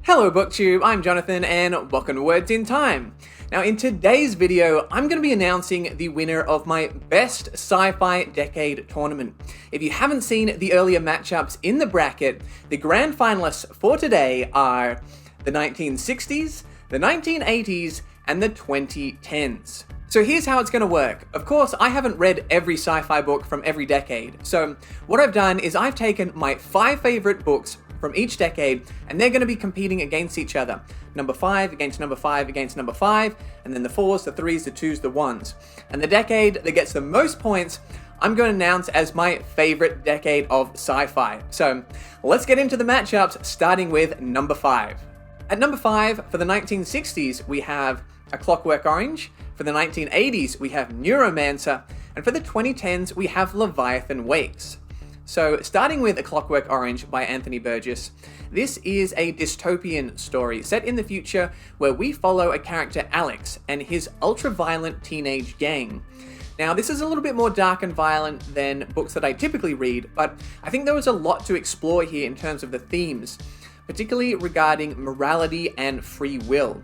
Hello BookTube, I'm Jonathan and welcome to Words in Time. Now in today's video, I'm going to be announcing the winner of my Best Sci-Fi Decade Tournament. If you haven't seen the earlier matchups in the bracket, the grand finalists for today are the 1960s, the 1980s, and the 2010s. So here's how it's going to work. Of course, I haven't read every sci-fi book from every decade. So what I've done is I've taken my 5 favorite books from each decade, and they're going to be competing against each other. Number 5 against number 5 against number 5, and then the 4s, the 3s, the 2s, the 1s. And the decade that gets the most points, I'm going to announce as my favorite decade of sci-fi. So let's get into the matchups, starting with number 5. At number 5, for the 1960s, we have A Clockwork Orange. For the 1980s, we have Neuromancer. And for the 2010s, we have Leviathan Wakes. So, starting with A Clockwork Orange by Anthony Burgess, this is a dystopian story set in the future where we follow a character, Alex, and his ultra-violent teenage gang. Now, this is a little bit more dark and violent than books that I typically read, but I think there was a lot to explore here in terms of the themes, particularly regarding morality and free will.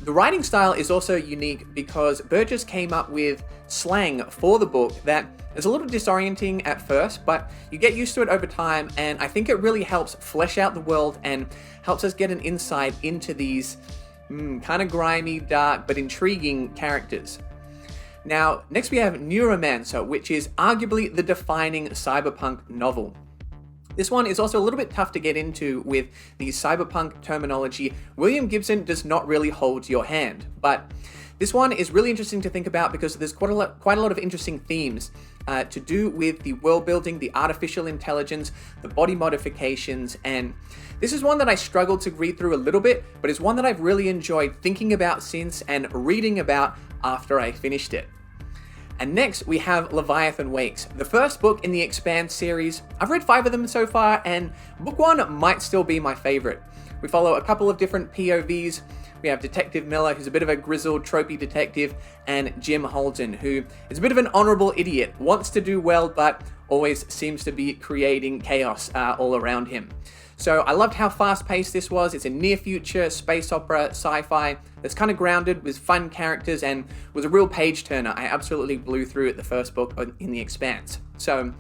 The writing style is also unique because Burgess came up with slang for the book that is a little disorienting at first, but you get used to it over time, and I think it really helps flesh out the world and helps us get an insight into these kind of grimy, dark, but intriguing characters. Now, next we have Neuromancer, which is arguably the defining cyberpunk novel. This one is also a little bit tough to get into with the cyberpunk terminology. William Gibson does not really hold your hand, but this one is really interesting to think about because there's quite a lot of interesting themes to do with the world building, the artificial intelligence, the body modifications, and this is one that I struggled to read through a little bit, but it's one that I've really enjoyed thinking about since and reading about after I finished it. And next we have Leviathan Wakes, the first book in the Expanse series. I've read 5 of them so far, and book 1 might still be my favorite. We follow a couple of different POVs. We have Detective Miller, who's a bit of a grizzled, tropey detective, and Jim Holden, who is a bit of an honorable idiot, wants to do well, but always seems to be creating chaos all around him. So I loved how fast-paced this was. It's a near-future space opera sci-fi that's kind of grounded with fun characters and was a real page-turner. I absolutely blew through it the first book in The Expanse. So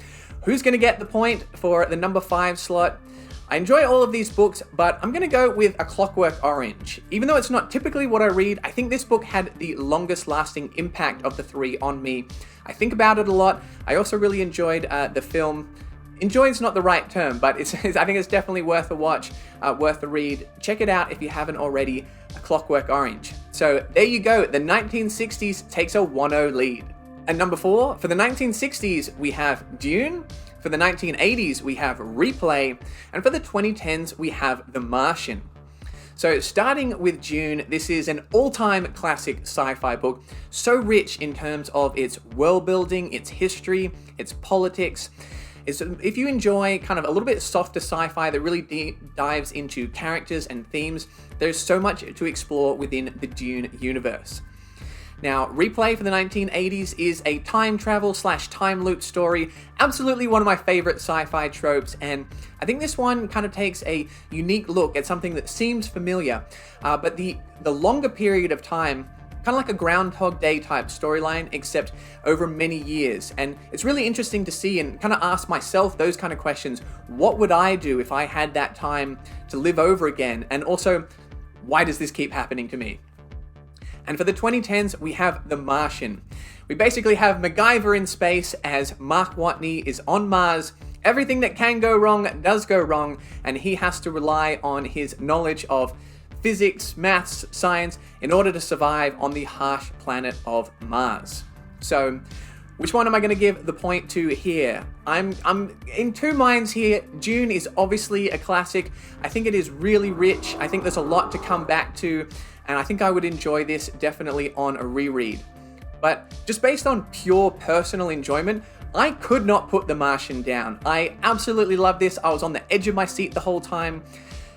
who's going to get the point for the number 5 slot? I enjoy all of these books, but I'm going to go with A Clockwork Orange. Even though it's not typically what I read, I think this book had the longest lasting impact of the 3 on me. I think about it a lot. I also really enjoyed the film. Enjoy is not the right term, but I think it's definitely worth a watch, worth a read. Check it out if you haven't already, A Clockwork Orange. So there you go, the 1960s takes a 1-0 lead. At number 4, for the 1960s, we have Dune. For the 1980s, we have Replay. And for the 2010s, we have The Martian. So starting with Dune, this is an all-time classic sci-fi book, so rich in terms of its world building, its history, its politics. If you enjoy kind of a little bit softer sci-fi that really dives into characters and themes, there's so much to explore within the Dune universe. Now, Replay for the 1980s is a time travel / time loop story, absolutely one of my favorite sci-fi tropes, and I think this one kind of takes a unique look at something that seems familiar, but the longer period of time, kind of like a Groundhog Day type storyline, except over many years. And it's really interesting to see and kind of ask myself those kind of questions. What would I do if I had that time to live over again? And also, why does this keep happening to me? And for the 2010s, we have The Martian. We basically have MacGyver in space as Mark Watney is on Mars. Everything that can go wrong does go wrong, and he has to rely on his knowledge of physics, maths, science, in order to survive on the harsh planet of Mars. So, which one am I going to give the point to here? I'm in two minds here. Dune is obviously a classic. I think it is really rich. I think there's a lot to come back to, and I think I would enjoy this definitely on a reread. But just based on pure personal enjoyment, I could not put The Martian down. I absolutely love this. I was on the edge of my seat the whole time.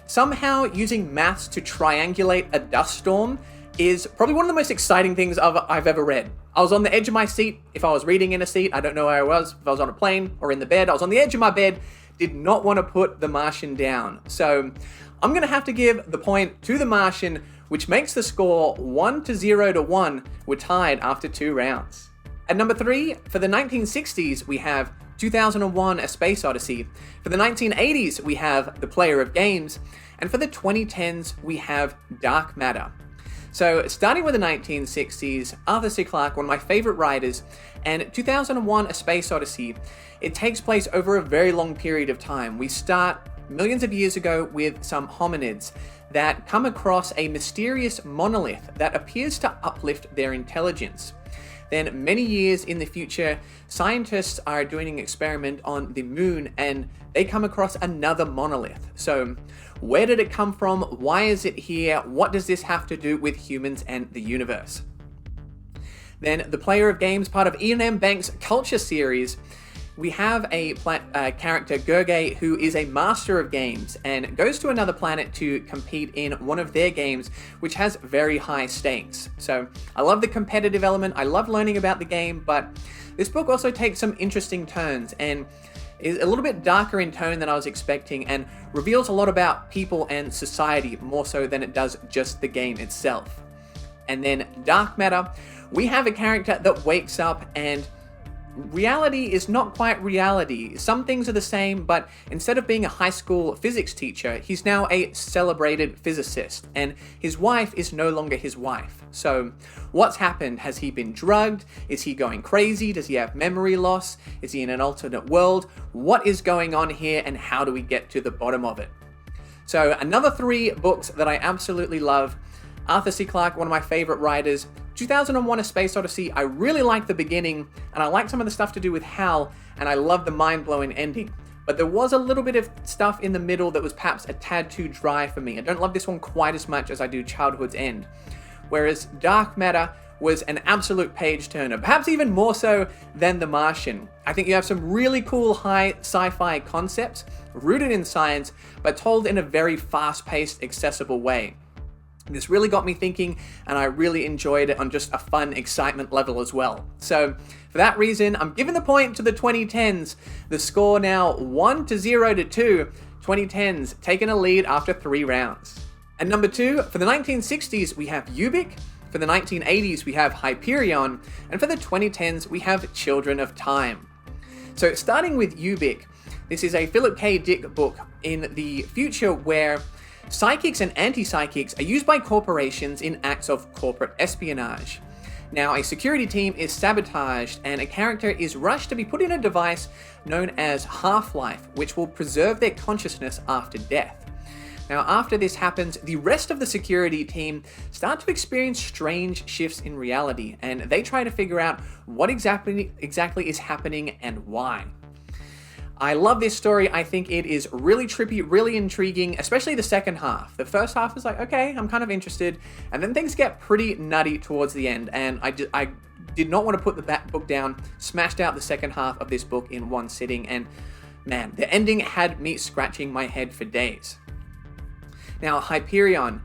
Somehow using maths to triangulate a dust storm is probably one of the most exciting things I've ever read. I was on the edge of my seat. If I was reading in a seat, I don't know where I was. If I was on a plane or in the bed, I was on the edge of my bed, did not want to put The Martian down. So I'm gonna have to give the point to The Martian, which makes the score 1-0 to 1. We're tied after 2 rounds. At number 3, for the 1960s, we have 2001: A Space Odyssey. For the 1980s, we have The Player of Games. And for the 2010s, we have Dark Matter. So starting with the 1960s, Arthur C. Clarke, one of my favorite writers, and 2001: A Space Odyssey, it takes place over a very long period of time. We start millions of years ago with some hominids that come across a mysterious monolith that appears to uplift their intelligence. Then many years in the future, scientists are doing an experiment on the moon and they come across another monolith. So where did it come from? Why is it here? What does this have to do with humans and the universe? Then The Player of Games, part of Ian M. Banks' Culture series, we have a character, Gurgay, who is a master of games and goes to another planet to compete in one of their games, which has very high stakes. So I love the competitive element, I love learning about the game, but this book also takes some interesting turns and is a little bit darker in tone than I was expecting and reveals a lot about people and society more so than it does just the game itself. And then Dark Matter, we have a character that wakes up and reality is not quite reality. Some things are the same, but instead of being a high school physics teacher, he's now a celebrated physicist, and his wife is no longer his wife. So what's happened? Has he been drugged? Is he going crazy? Does he have memory loss? Is he in an alternate world? What is going on here, and how do we get to the bottom of it? So another 3 books that I absolutely love. Arthur C. Clarke, one of my favorite writers. 2001: A Space Odyssey, I really like the beginning, and I like some of the stuff to do with Hal, and I love the mind-blowing ending. But there was a little bit of stuff in the middle that was perhaps a tad too dry for me. I don't love this one quite as much as I do Childhood's End. Whereas Dark Matter was an absolute page-turner, perhaps even more so than The Martian. I think you have some really cool high sci-fi concepts, rooted in science, but told in a very fast-paced, accessible way. This really got me thinking, and I really enjoyed it on just a fun excitement level as well. So for that reason, I'm giving the point to the 2010s. The score now 1-0 to 2. 2010s taking a lead after 3 rounds. And number 2, for the 1960s, we have Ubik. For the 1980s, we have Hyperion. And for the 2010s, we have Children of Time. So starting with Ubik, this is a Philip K. Dick book in the future where psychics and anti-psychics are used by corporations in acts of corporate espionage. Now, a security team is sabotaged and a character is rushed to be put in a device known as Half-Life, which will preserve their consciousness after death. Now, after this happens, the rest of the security team start to experience strange shifts in reality, and they try to figure out what exactly is happening and why. I love this story. I think it is really trippy, really intriguing, especially the second half. The first half is like, okay, I'm kind of interested, and then things get pretty nutty towards the end, and I did not want to put the book down, smashed out the second half of this book in one sitting, and man, the ending had me scratching my head for days. Now, Hyperion,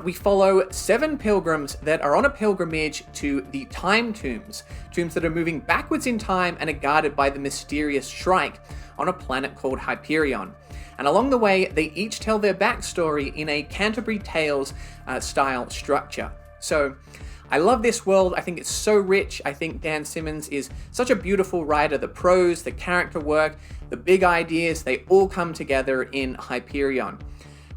we follow 7 pilgrims that are on a pilgrimage to the Time Tombs, tombs that are moving backwards in time and are guarded by the mysterious Shrike on a planet called Hyperion. And along the way, they each tell their backstory in a Canterbury Tales style structure. So I love this world. I think it's so rich. I think Dan Simmons is such a beautiful writer. The prose, the character work, the big ideas, they all come together in Hyperion.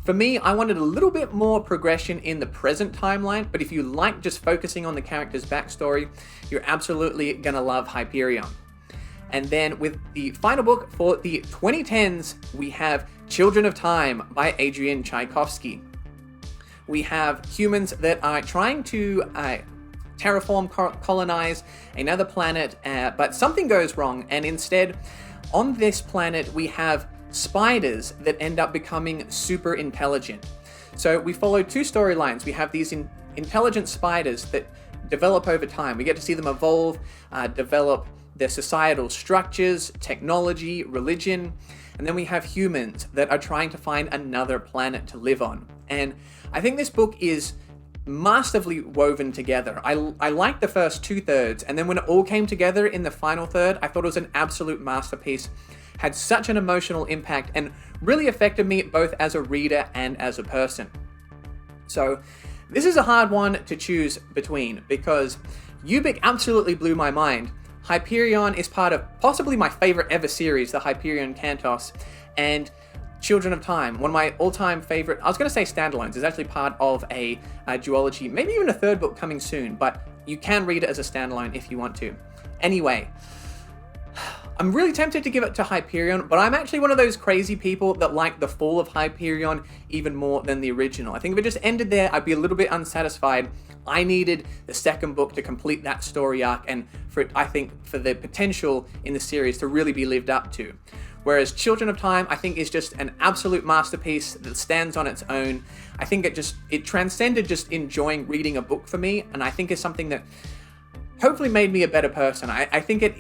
For me, I wanted a little bit more progression in the present timeline, but if you like just focusing on the character's backstory, you're absolutely gonna love Hyperion. And then with the final book for the 2010s, we have Children of Time by Adrian Tchaikovsky. We have humans that are trying to terraform, colonize another planet, but something goes wrong, and instead, on this planet, we have spiders that end up becoming super intelligent. So we follow 2 storylines. We have these intelligent spiders that develop over time. We get to see them evolve, develop their societal structures, technology, religion, and then we have humans that are trying to find another planet to live on. And I think this book is masterfully woven together. I liked the first 2/3, and then when it all came together in the final third, I thought it was an absolute masterpiece. had such an emotional impact and really affected me both as a reader and as a person. So this is a hard one to choose between because Ubik absolutely blew my mind. Hyperion is part of possibly my favorite ever series, the Hyperion Cantos, and Children of Time, one of my all-time favorite, I was going to say standalones, is actually part of a duology, maybe even a third book coming soon, but you can read it as a standalone if you want to. Anyway, I'm really tempted to give it to Hyperion, but I'm actually one of those crazy people that like the fall of Hyperion even more than the original. I think if it just ended there, I'd be a little bit unsatisfied. I needed the second book to complete that story arc and for it, I think, for the potential in the series to really be lived up to. Whereas Children of Time, I think, is just an absolute masterpiece that stands on its own. I think it transcended just enjoying reading a book for me, and I think is something that hopefully made me a better person. I think it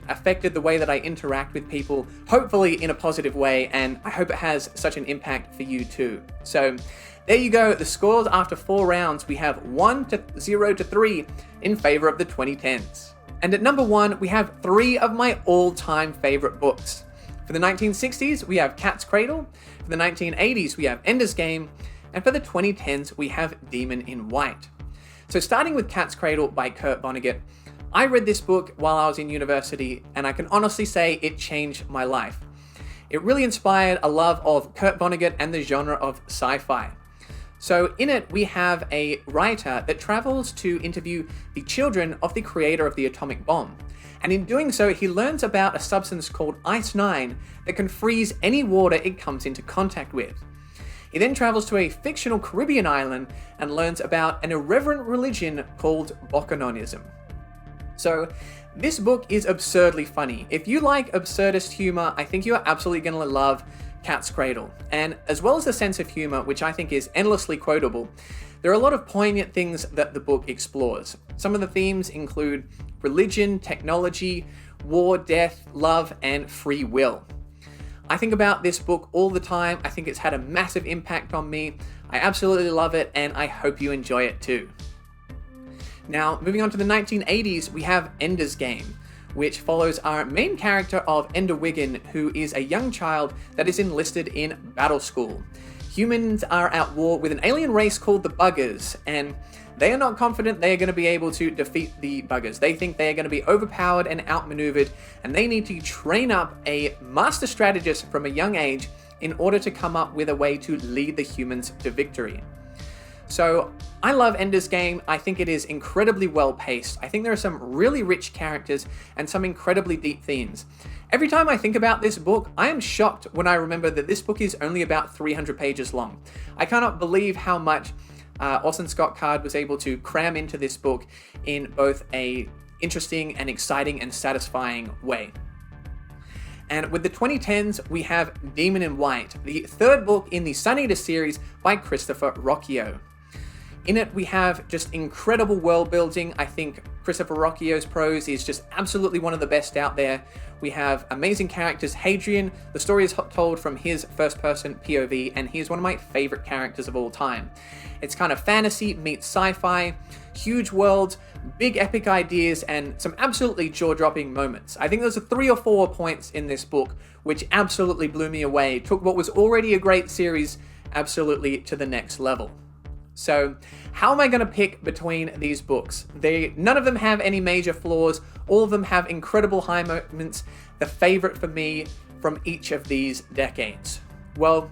affected the way that I interact with people, hopefully in a positive way, and I hope it has such an impact for you too. So there you go, the scores after 4 rounds, we have 1-0 to 3 in favor of the 2010s. And at number 1, we have 3 of my all-time favorite books. For the 1960s, we have Cat's Cradle, for the 1980s, we have Ender's Game, and for the 2010s, we have Demon in White. So starting with Cat's Cradle by Kurt Vonnegut, I read this book while I was in university, and I can honestly say it changed my life. It really inspired a love of Kurt Vonnegut and the genre of sci-fi. So in it, we have a writer that travels to interview the children of the creator of the atomic bomb. And in doing so, he learns about a substance called Ice-9 that can freeze any water it comes into contact with. He then travels to a fictional Caribbean island and learns about an irreverent religion called Bokononism. So this book is absurdly funny. If you like absurdist humor, I think you are absolutely going to love Cat's Cradle. And as well as the sense of humor, which I think is endlessly quotable, there are a lot of poignant things that the book explores. Some of the themes include religion, technology, war, death, love, and free will. I think about this book all the time. I think it's had a massive impact on me. I absolutely love it, and I hope you enjoy it too. Now, moving on to the 1980s, we have Ender's Game, which follows our main character of Ender Wiggin, who is a young child that is enlisted in battle school. Humans are at war with an alien race called the Buggers, and they are not confident they are going to be able to defeat the Buggers. They think they are going to be overpowered and outmaneuvered, and they need to train up a master strategist from a young age in order to come up with a way to lead the humans to victory. So I love Ender's Game. I think it is incredibly well paced. I think there are some really rich characters and some incredibly deep themes. Every time I think about this book, I am shocked when I remember that this book is only about 300 pages long. I cannot believe how much Orson Scott Card was able to cram into this book in both a interesting and exciting and satisfying way. And with the 2010s, we have Demon in White, the third book in the Sun Eater series by Christopher Rocchio. In it, we have just incredible world building. I think Christopher Rocchio's prose is just absolutely one of the best out there. We have amazing characters. Hadrian, the story is told from his first-person POV, and he is one of my favorite characters of all time. It's kind of fantasy meets sci-fi, huge worlds, big epic ideas, and some absolutely jaw-dropping moments. I think there's 3 or 4 points in this book which absolutely blew me away, took what was already a great series absolutely to the next level. So how am I going to pick between these books? None of them have any major flaws. All of them have incredible high moments. The favorite for me from each of these decades. Well,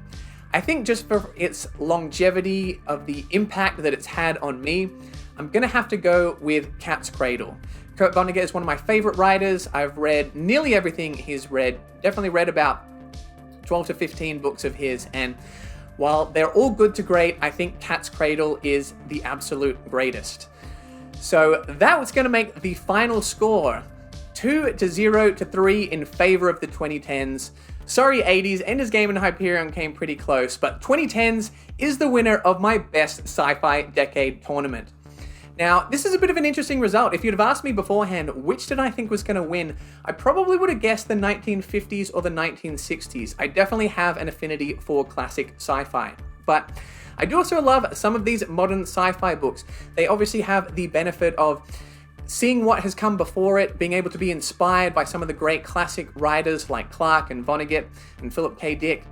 I think just for its longevity of the impact that it's had on me, I'm going to have to go with Cat's Cradle. Kurt Vonnegut is one of my favorite writers. I've read nearly everything he's read. Definitely read about 12 to 15 books of his, and while they're all good to great, I think Cat's Cradle is the absolute greatest. So that was going to make the final score 2-0 to 3 in favor of the 2010s. Sorry 80s, Ender's Game and Hyperion came pretty close, but 2010s is the winner of my best sci-fi decade tournament. Now, this is a bit of an interesting result. If you'd have asked me beforehand which did I think was going to win, I probably would have guessed the 1950s or the 1960s. I definitely have an affinity for classic sci-fi. But I do also love some of these modern sci-fi books. They obviously have the benefit of seeing what has come before it, being able to be inspired by some of the great classic writers like Clarke and Vonnegut and Philip K. Dick,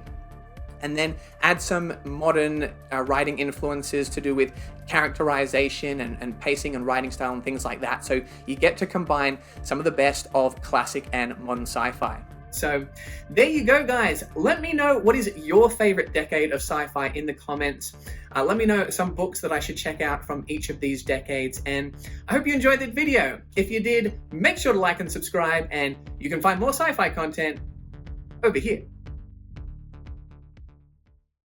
and then add some modern writing influences to do with characterization and pacing and writing style and things like that. So you get to combine some of the best of classic and modern sci-fi. So there you go, guys. Let me know what is your favorite decade of sci-fi in the comments. Let me know some books that I should check out from each of these decades. And I hope you enjoyed that video. If you did, make sure to like and subscribe, and you can find more sci-fi content over here.